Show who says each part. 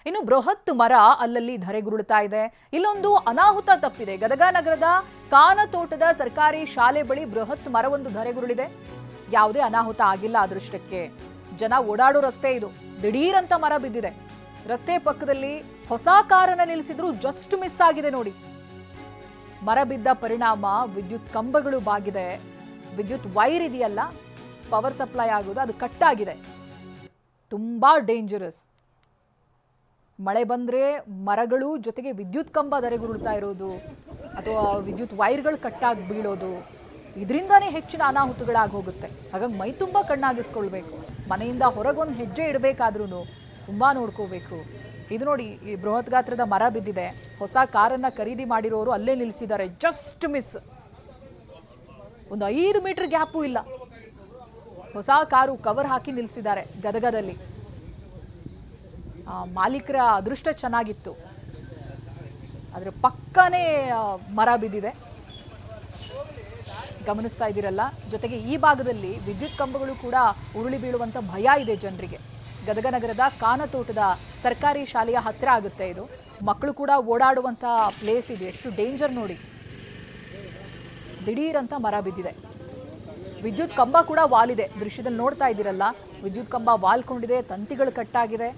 Speaker 1: ಇನ್ನು ಬೃಹತ್ ಮರ ಅಲ್ಲಲ್ಲಿ ಧರೆಗುರುಳ್ತಾ ಇದೆ. ಇಲ್ಲೊಂದು ಅನಾಹುತ ತಪ್ಪಿದೆ. ಗದಗ ನಗರದ ಕಾನತೋಟದ ಸರ್ಕಾರಿ ಶಾಲೆ ಬಳಿ ಬೃಹತ್ ಮರವೊಂದು ಧರೆಗುರುಳಿದೆ. ಯಾವುದೇ ಅನಾಹುತ ಆಗಿಲ್ಲ ಅದೃಷ್ಟಕ್ಕೆ. ಜನ ಓಡಾಡೋ ರಸ್ತೆ ಇದು. ದಿಢೀರಂತ ಮರ ಬಿದ್ದಿದೆ. ರಸ್ತೆ ಪಕ್ಕದಲ್ಲಿ ಹೊಸ ಕಾರನ್ನ ನಿಲ್ಲಿಸಿದ್ರು, ಜಸ್ಟ್ ಮಿಸ್ ಆಗಿದೆ ನೋಡಿ. ಮರ ಬಿದ್ದ ಪರಿಣಾಮ ವಿದ್ಯುತ್ ಕಂಬಗಳು ಬಾಗಿದೆ. ವಿದ್ಯುತ್ ವೈರ್ ಇದೆಯಲ್ಲ, ಪವರ್ ಸಪ್ಲೈ ಆಗೋದು, ಅದು ಕಟ್ ಆಗಿದೆ. ತುಂಬಾ ಡೇಂಜರಸ್. ಮಳೆ ಬಂದ್ರೆ ಮರಗಳು ಜೊತೆಗೆ ವಿದ್ಯುತ್ ಕಂಬ ಧರೆಗುರುಳ್ತಾ ಇರೋದು ಅಥವಾ ವಿದ್ಯುತ್ ವೈರ್ಗಳು ಕಟ್ಟಾಗಿ ಬೀಳೋದು, ಇದರಿಂದಾನೇ ಹೆಚ್ಚಿನ ಅನಾಹುತಗಳಾಗಿ ಹೋಗುತ್ತೆ. ಹಾಗಾಗಿ ಮೈ ತುಂಬ ಕಣ್ಣಾಗಿಸ್ಕೊಳ್ಬೇಕು. ಮನೆಯಿಂದ ಹೊರಗೊಂದು ಹೆಜ್ಜೆ ಇಡಬೇಕಾದ್ರೂ ತುಂಬಾ ನೋಡ್ಕೋಬೇಕು. ಇದು ನೋಡಿ, ಈ ಬೃಹತ್ ಗಾತ್ರದ ಮರ ಬಿದ್ದಿದೆ. ಹೊಸ ಕಾರನ್ನ ಖರೀದಿ ಮಾಡಿರೋರು ಅಲ್ಲೇ ನಿಲ್ಲಿಸಿದ್ದಾರೆ. Just miss. ಒಂದು 5 ಮೀಟರ್ ಗ್ಯಾಪು ಇಲ್ಲ. ಹೊಸ ಕಾರು ಕವರ್ ಹಾಕಿ ನಿಲ್ಲಿಸಿದ್ದಾರೆ ಗದಗದಲ್ಲಿ. ಮಾಲೀಕರ ಅದೃಷ್ಟ ಚೆನ್ನಾಗಿತ್ತು. ಅದರ ಪಕ್ಕನೇ ಮರ ಬಿದ್ದಿದೆ, ಗಮನಿಸ್ತಾ ಇದ್ದೀರಲ್ಲ. ಜೊತೆಗೆ ಈ ಭಾಗದಲ್ಲಿ ವಿದ್ಯುತ್ ಕಂಬಗಳು ಕೂಡ ಉರುಳಿ ಬೀಳುವಂತ ಭಯ ಇದೆ ಜನರಿಗೆ. ಗದಗ ನಗರದ ಕಾನತೋಟದ ಸರ್ಕಾರಿ ಶಾಲೆಯ ಹತ್ತಿರ ಆಗುತ್ತೆ ಇದು. ಮಕ್ಕಳು ಕೂಡ ಓಡಾಡುವಂತ ಪ್ಲೇಸ್ ಇದೆ. ಎಷ್ಟು ಡೇಂಜರ್ ನೋಡಿ. ದಿಢೀರಂತ ಮರ ಬಿದ್ದಿದೆ. ವಿದ್ಯುತ್ ಕಂಬ ಕೂಡ ವಾಲಿದೆ. ದೃಶ್ಯದಲ್ಲಿ ನೋಡ್ತಾ ಇದ್ದೀರಲ್ಲ, ವಿದ್ಯುತ್ ಕಂಬ ವಾಲ್ಕೊಂಡಿದೆ, ತಂತಿಗಳು ಕಟ್ಟಾಗಿದೆ.